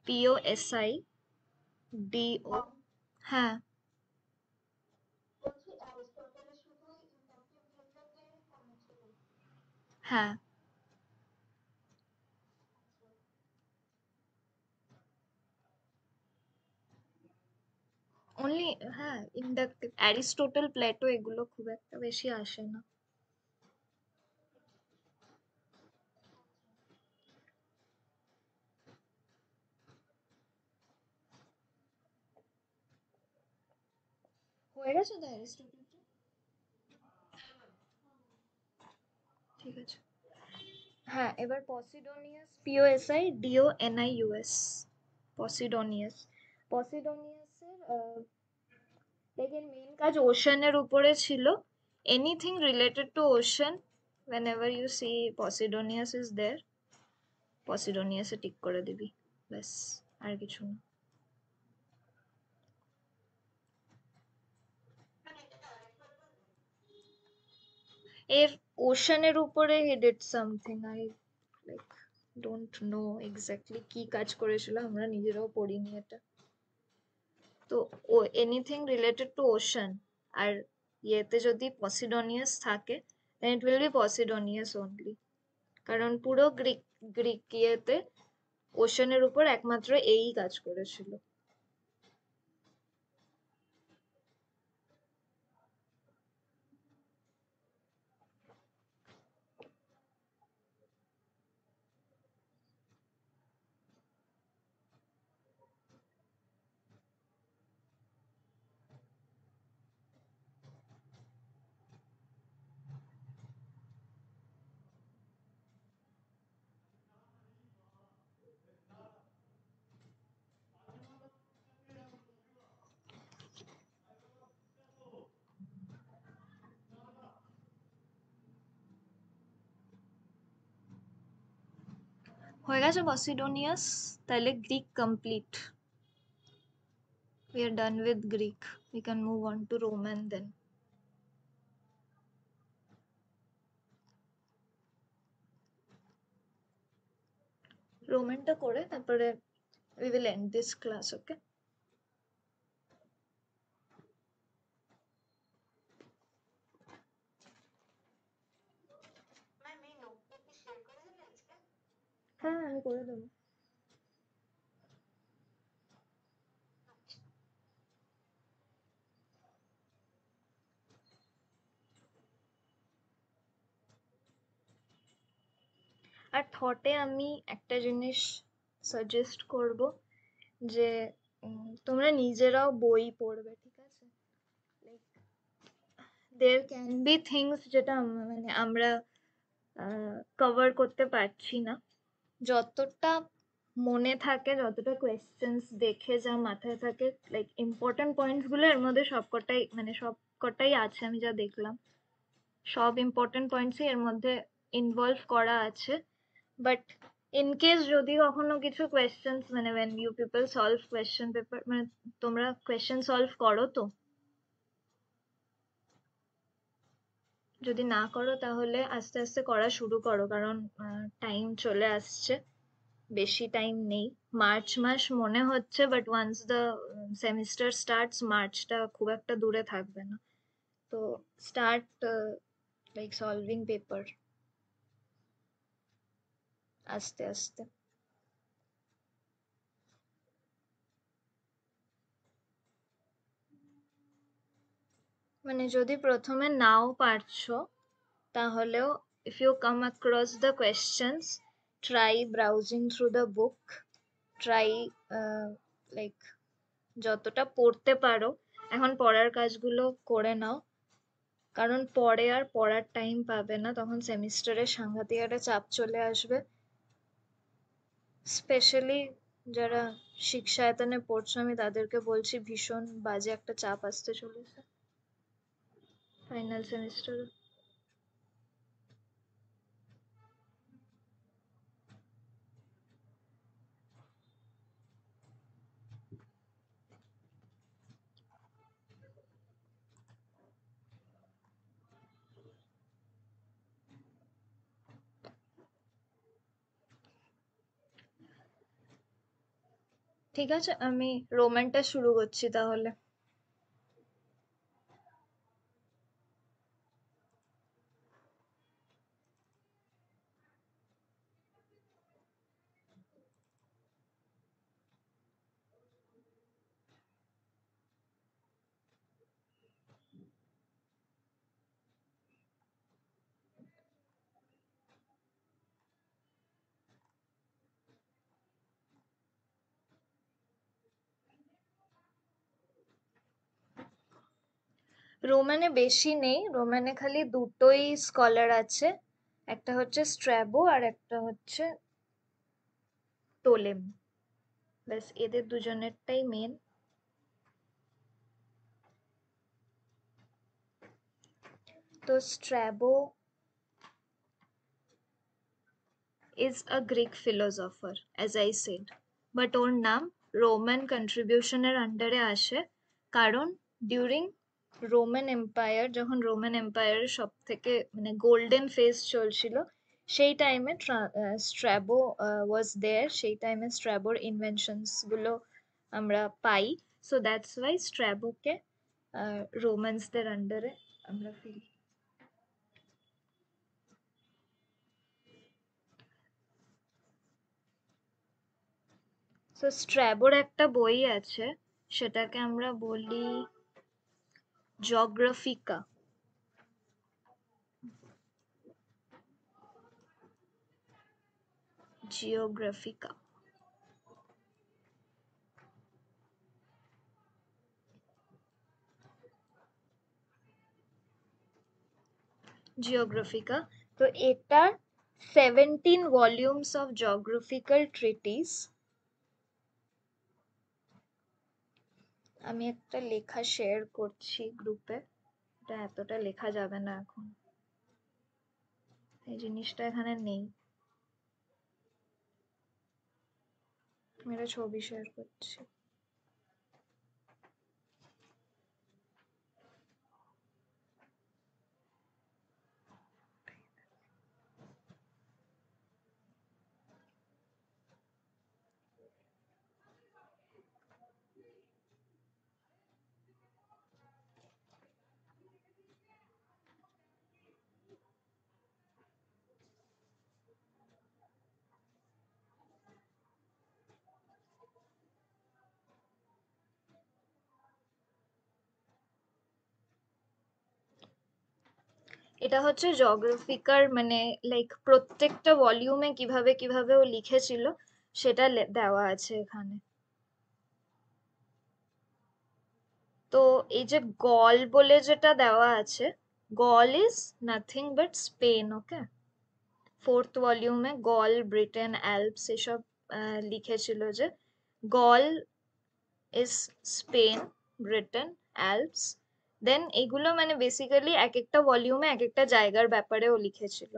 POSIDO। হ্যাঁ, হ্যাঁ, অনলি, হ্যাঁ ইন্ডাকটিভ। অ্যারিস্টোটল, প্লেটো এগুলো খুব একটা বেশি আসে না। হয়ে গেছে তো অ্যারিস্টোটলটা? ঠিক আছে। হ্যাঁ, এবার পসিডোনিয়াস, POSIDONIUS। পসিডোনিয়াস, পসিডোনিয়াসের দেখেন মেন কাজ ওশানের উপরে ছিল। Anything related to ocean, whenever you see Posidonius is there, পসিডোনিয়াসে টিক করে দিবি, ব্যাস, আর কিছু না। এর ওশানের উপরে he did something, I like don't know exactly কি কাজ করেছিল, আমরা নিজেরাও পড়িনি এটা। তো ও এনিথিং রিলেটেড টু ওশান, আর ইয়েতে যদি পসিডোনিয়াস থাকে then it will be Posidonius only, কারণ পুরো গ্রিক গ্রিক ইয়েতে ওশানের উপর একমাত্র এই কাজ করেছিল। হয়ে গেছে পসিডোনিয়াস, তাহলে Greek complete. We are done with Greek. We can move on to Roman then. রোমানটা করে তারপরে we will end this class, okay? হ্যাঁ, আমি করে দেবো। আর থটে আমি একটা জিনিস সাজেস্ট করব, যে তোমরা নিজেরাও বই পড়বে, ঠিক আছে? Like there can be things যেটা মানে আমরা কভার করতে পারছি না। যতটা মনে থাকে, যতটা কোয়েশ্চেন্স দেখে যা মাথায় থাকে, লাইক ইম্পর্টেন্ট পয়েন্টস গুলো এর মধ্যে সবকটাই মানে সবকটাই আছে, আমি যা দেখলাম সব ইম্পর্টেন্ট পয়েন্টসই এর মধ্যে ইনভলভ করা আছে। বাট ইন কেস যদি কখনো কিছু কোয়েশ্চেন্স মানে when you people solve question paper, মানে তোমরা কোয়েশ্চেন সলভ করো তো? যদি না করো তাহলে আস্তে আস্তে করা শুরু করো, কারণ টাইম চলে আসছে, বেশি টাইম নেই। মার্চ মাস মনে হচ্ছে, but once the semester starts মার্চটা খুব একটা দূরে থাকবে না। তো স্টার্ট লাইক সলভিং পেপার আস্তে আস্তে। মানে যদি প্রথমে নাও পারছো তাহলেও if you come across the questions, try browsing through the book, try like যতটা পড়তে পারো এখন পড়ার কাজগুলো করে নাও, কারণ পরে আর পড়ার টাইম পাবে না, তখন সেমিস্টারে সাংঘাতিক একটা চাপ চলে আসবে। স্পেশালি যারা শিক্ষায়তনে পড়ছো আমি তাদেরকে বলছি, ভীষণ বাজে একটা চাপ আসতে চলেছে ফাইনাল সেমিস্টারে। ঠিক আছে, আমি রোমানটা শুরু করছি তাহলে। রোমানে বেশি নেই, রোমানে খালি দুটোই স্কলার আছে, একটা হচ্ছে স্ট্র্যাবো আর একটা হচ্ছে টোলেম, ব্যাস এদের দুজনেরটাই মেন। তো Strabo is a Greek philosopher, as I said, but ওর নাম রোমান কন্ট্রিবিউশনের আন্ডারে আসে, কারণ ডিউরিং রোমান এম্পায়ার, যখন রোমান এম্পায়ারের সব থেকে মানে গোল্ডেন ফেজ চলছিল, সেই টাইমে স্ট্র্যাবো ওয়াজ দেয়ার, সেই টাইমে স্ট্র্যাবোর ইনভেনশনস গুলো আমরা পাই। সো দ্যাটস ওয়াই স্ট্র্যাবোকে রোমান্সদের আন্ডারে আমরা ফেলি। তো স্ট্র্যাবোর একটা বই আছে, সেটাকে আমরা বলি জিওগ্রাফিকা। জিওগ্রাফিকা জিওগ্রাফিকা তো এটা 17 ভলিউমস অফ জিওগ্রাফিক্যাল ট্রিটিস। আমি একটা লেখা শেয়ার করছি গ্রুপে, এটা এতটা লেখা যাবে না এখন, এই জিনিসটা এখানে নেই, আমি একটা ছবি শেয়ার করছি। এটা হচ্ছে জিওগ্রাফিকার মানে লাইক প্রত্যেকটা ভলিউমে কিভাবে কিভাবে ও লিখেছিল সেটা দেওয়া আছে এখানে। তো এই যে গল বলে যেটা দেওয়া আছে, Gaul is nothing but Spain, okay. Fourth ভলিউমে গল, ব্রিটেন, অ্যালপস এসব লিখেছিল যে Gaul is Spain, Britain, Alps. Then এগুলো মানে বেসিক্যালি এক একটা ভলিউমে এক একটা জায়গার ব্যাপারেও লিখেছিল।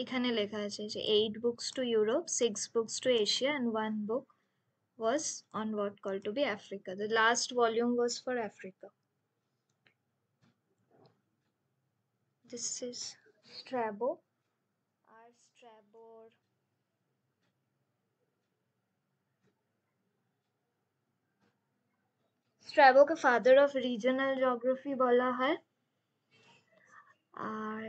এখানে লেখা আছে যে 8 books to Europe, 6 books to Asia, and 1 book was on what called to be Africa. The last volume was for Africa. This is Strabo. আর স্ট্র্যাবোর স্ট্র্যাবোকে ফাদার অফ রিজনাল জিওগ্রাফি বলা হয়। আর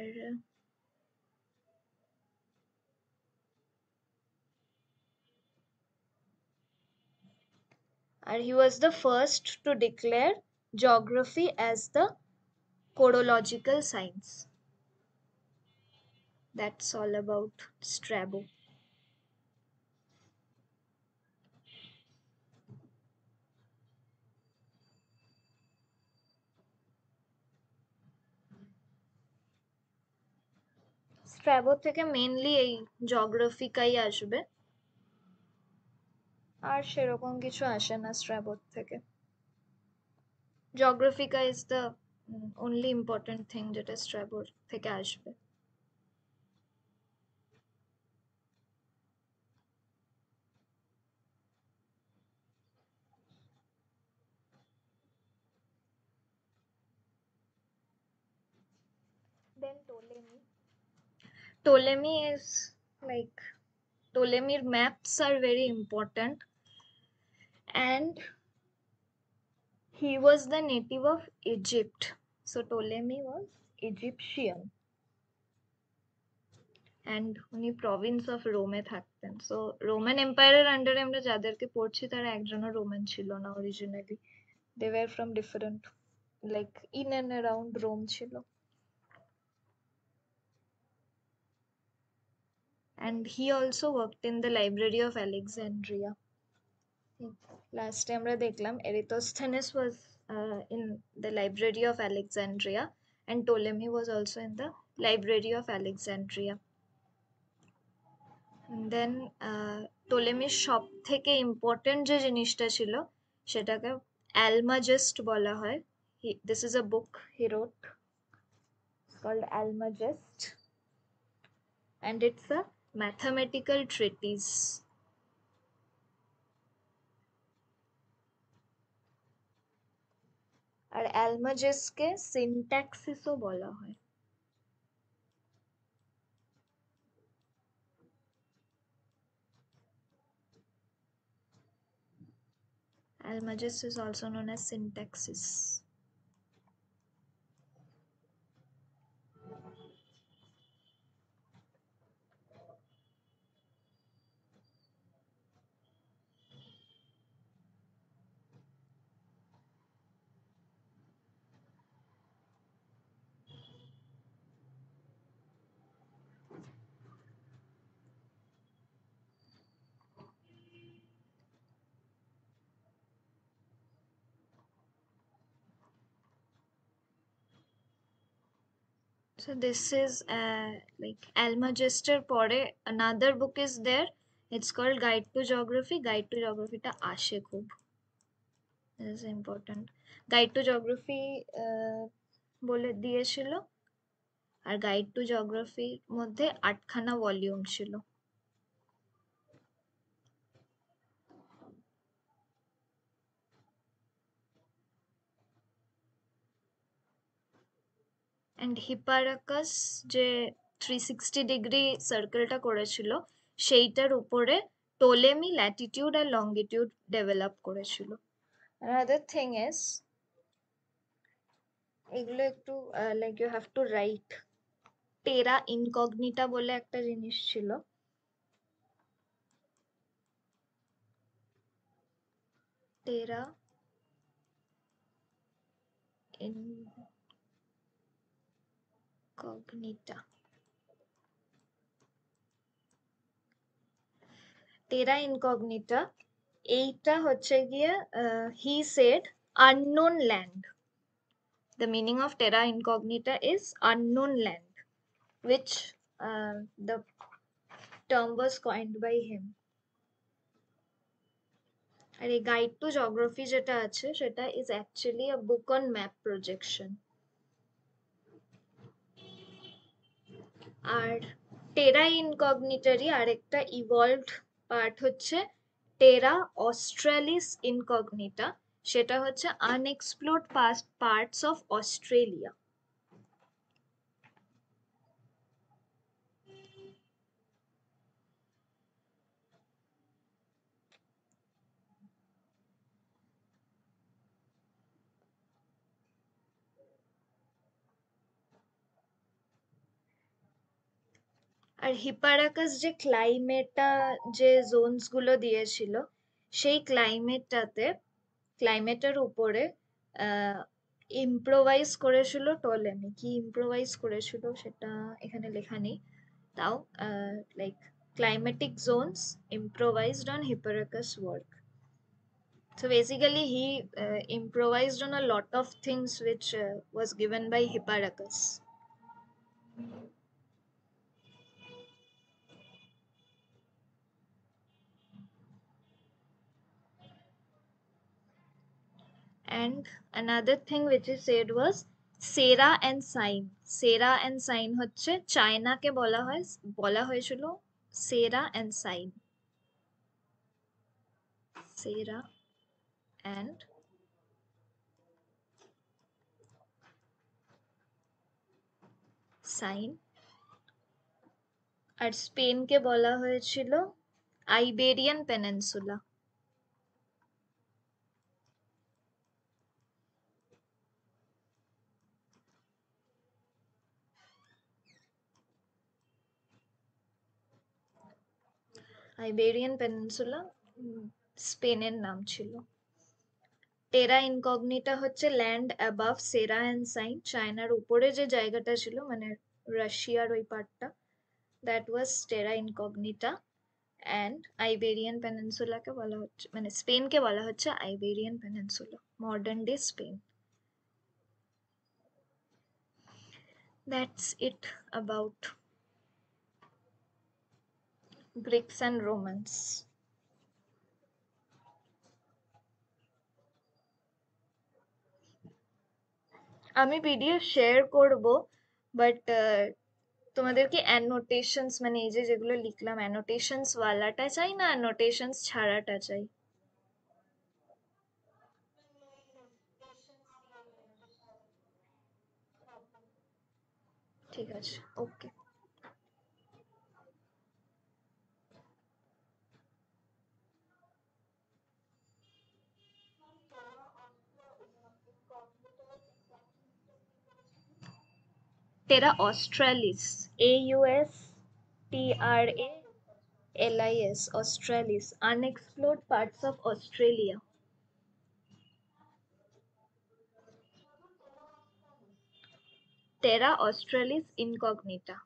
he was the first to declare geography as the chorological science. That's all about Strabo. Strabo থেকে mainly এই জিওগ্রাফিকাই আসবে, আর সেরকম কিছু আসে না স্ট্র্যাবো থেকে। Geographica is the only important thing যেটা স্ট্র্যাবোর থেকে আসবে। Then Ptolemy is like Ptolemy's maps are very important, and he was the native of Egypt. So Ptolemy was Egyptian, and উনি প্রভিন্স অফ রোমে থাকতেন। সো রোমান এম্পায়ারের আন্ডারে আমরা যাদেরকে পড়ছি তারা একজনও রোমান ছিল না originally. They were from different, like in and around Rome ছিল। And he also worked in the Library of Alexandria. Last time আমরা দেখলাম Eratosthenes was in the Library of Alexandria, and Ptolemy was also in the Library of Alexandria. And then Ptolemy's সব থেকে important যে জিনিসটা ছিল সেটাকে Almagest বলা হয়। This is a book he wrote. It's called Almagest, and it's a mathematical treatise. আর অ্যালমাজেসকে সিনট্যাক্সিসও বলা হয়। Almagest is also known as syntaxis. So this is like Almagester পরে another book is there. It's called Guide to Geography. Guide to Geography টা আসে খুব, this is important. Guide to Geography বলে দিয়েছিল, আর guide to জিওগ্রাফির মধ্যে 8খানা volume ছিল। And হিপারাকাস যে 360 degree সার্কেলটা করেছিল সেইটার উপরে টোলেমি ল্যাটিটিউড আর লঙ্গিটিউড ডেভেলপ করেছিল। Another thing is এগুলো একটু like you have to write. Terra incognita বলে একটা জিনিস ছিল, টেরা ইনকগনিটা, টেরা ইনকগনিটা এইটা হচ্ছে গিয়ে he said unknown land. The meaning of terra incognita is unknown land, which the term was coined by him. আর এই গাইড টু জিওগ্রাফি যেটা আছে সেটা is actually a book on map projection. আর টেরা ইনকগনিটারই আরেকটা ইভলভড পার্ট হচ্ছে টেরা australis ইনকগনিটা, সেটা হচ্ছে আনএক্সপ্লোরড পাস্ট পার্টস অফ অস্ট্রেলিয়া। আর হিপারাকাস যে ক্লাইমেটটা, যে জোনস গুলো দিয়েছিল, সেই ক্লাইমেটের উপরে ইম্প্রোভাইজ করেছিল টলেমি। কি ইম্প্রোভাইজ করেছিল সেটা এখানে লেখা নেই, তাও like climatic zones improvised on Hipparchus' work. So basically, he improvised on a lot of things which was given by Hipparchus. And another thing which he said was সেরা and sign. সেরা and sign হচ্ছে চায়নাকে বলা হয়েছিল সেরা and sign. সেরা and sign. আর স্পেনকে বলা হয়েছিল Iberian peninsula. Iberian peninsula স্পেনের নাম ছিল। টেরা ইনকগনিটা হচ্ছে ল্যান্ড অ্যাবাভ সেরা অ্যান্ড সাইন, চায়নার উপরে যে জায়গাটা ছিল, মানে রাশিয়ার ওই পার্টটা, দ্যাট ওয়াজ টেরা ইনকগনিটা। অ্যান্ড আইবেরিয়ান পেনিনসুলাকে বলা হচ্ছে, মানে স্পেনকে বলা হচ্ছে Iberian peninsula, modern day Spain. That's it about Greeks and romance. আমি পিডিএফ শেয়ার করব, বাট তোমাদের কি অ্যানোটেশনস, মানে এই যে যেগুলো লিখলাম অ্যানোটেশনস ওয়ালাটা চাই না অ্যানোটেশনস ছাড়াটা চাই? ঠিক আছে, ওকে। টেরা australis, AUSTRALIS, australis, আনএক্সপ্লোরড parts of Australia. টেরা অস্ট্রালিস ইনকগনিটা।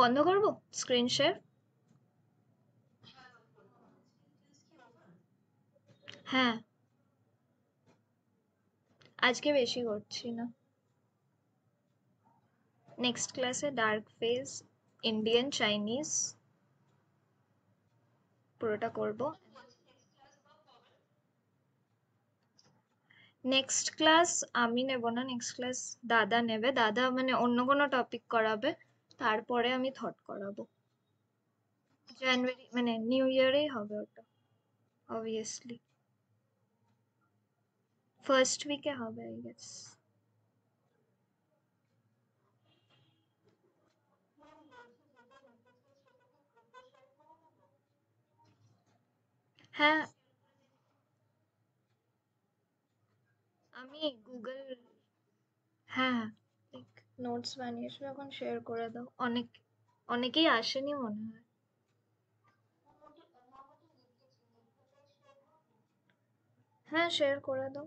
বন্ধ করবো স্ক্রিন শেয়ার? হ্যাঁ, আজকে বেশি করছি না। নেক্সট ক্লাসে ডার্ক ফেজ, ইন্ডিয়ান চাইনিজ পুরোটা করব। নেক্সট ক্লাস আমি নেব না, নেক্সট ক্লাস দাদা নেবে। দাদা মানে অন্য কোনো টপিক করাবে, তারপরে আমি থট করাবো। জানুয়ারি মানে নিউ ইয়ারেই হবে ওটা, অবভিয়াসলি ফার্স্ট উইকে হবে আই গেস। হ্যাঁ, আমি গুগল, হ্যাঁ নোটস বানিয়েছো, এখন শেয়ার করে দাও অনেক। অনেকেই আসেনি মনে হয়। হ্যাঁ, শেয়ার করে দাও।